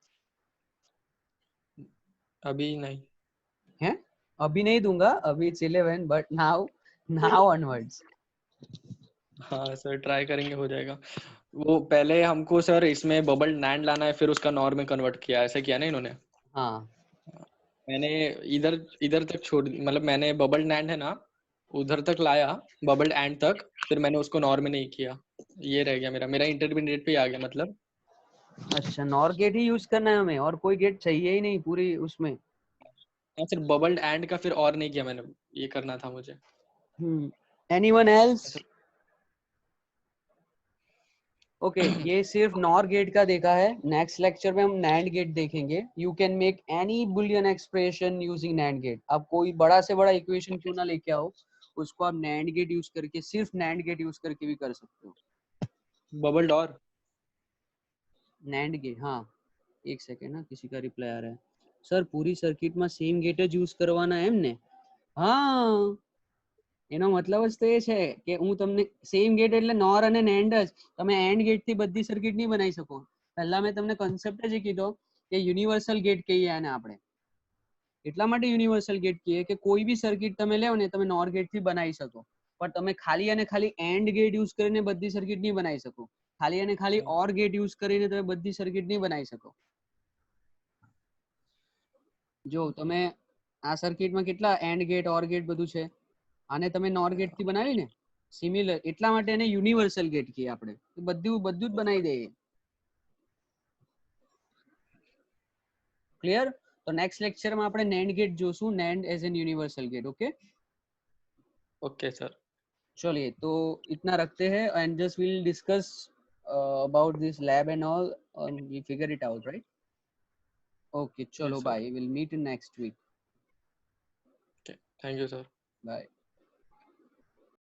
Speaker 2: अभी नहीं
Speaker 1: है? अभी नहीं दूंगा, अभी इट्स 11 बट नाउ ऑनवर्ड्स।
Speaker 2: हाँ सर, ट्राई करेंगे, हो जाएगा। वो पहले हमको सर इसमें बबल नैंड लाना है, फिर उसका नॉर में कन्वर्ट किया, ऐसा किया ना इन्होंने।
Speaker 1: हाँ
Speaker 2: मैंने इधर इधर तक छोड़, मतलब मैंने बबल नैंड है ना उधर तक लाया, बबल एंड तक, फिर मैंने उसको नॉर में नहीं किया। ये रह गया मेरा इंटरमीडिएट पे ही आ गया मतलब।
Speaker 1: अच्छा, नॉर गेट ही यूज करना है हमें, और कोई गेट चाहिए ही नहीं पूरी उसमें।
Speaker 2: हाँ सर, बबल एंड का फिर और नहीं किया मैंने, ये करना था मुझे।
Speaker 1: Anyone else?
Speaker 2: ऐसा-
Speaker 1: ओके, ये सिर्फ नॉर गेट का देखा है। नेक्स्ट लेक्चर में हम नैंड गेट देखेंगे। You can make any Boolean expression using NAND gate. आप कोई बड़ा से बड़ा इक्वेशन क्यों ना लेके आओ, उसको आप नैंड गेट यूज करके, सिर्फ नैंड गेट यूज करके भी कर सकते हो।
Speaker 2: बबल डॉर
Speaker 1: नैंड गेट, हाँ। एक सेकेंड ना, किसी का रिप्लाई आ रहा है। सर पूरी सर्किट में सेम गेट જ યુઝ કરવાના એમ ને? હા, એનો મતલબ જ તો એ છે કે હું તમને સેમ ગેટ એટલે નોર અને નેન્ડ જ, તમે એન્ડ ગેટ થી બધી સર્કિટ નહીં બનાવી શકો। પહેલા મેં તમને કોન્સેપ્ટ જ કીધો કે યુનિવર્સલ ગેટ કહીએ આને આપણે। એટલા માટે યુનિવર્સલ ગેટ કહીએ કે કોઈ બી સર્કિટ તમે લેવો ને તમે નોર ગેટ થી બનાવી શકો, પણ તમે ખાલી અને ખાલી એન્ડ ગેટ યુઝ કરીને બધી સર્કિટ નહીં બનાવી શકો। ખાલી અને ખાલી ઓર ગેટ યુઝ કરીને તમે બધી સર્કિટ નહીં બનાવી શકો। જો તમે આ સર્કિટમાં કેટલા એન્ડ ગેટ ઓર ગેટ બધું છે, આને તમે નોર ગેટ થી બનાવી ને સિમિલર, એટલા માટે એને યુનિવર્સલ ગેટ કહીએ આપણે। બધું જ બનાવી દઈએ। ક્લિયર? તો નેક્સ્ટ લેક્ચર માં આપણે નેન્ડ ગેટ જોશું, NAND as an universal gate. Okay
Speaker 2: okay sir.
Speaker 1: चलिए, तो इतना रखते हैं and just will discuss about this lab and all and we figure it out, right? Okay चलो,
Speaker 2: Yes, sir.
Speaker 1: Bye, will meet in next week.
Speaker 2: Okay. Thank you, sir.
Speaker 1: Bye.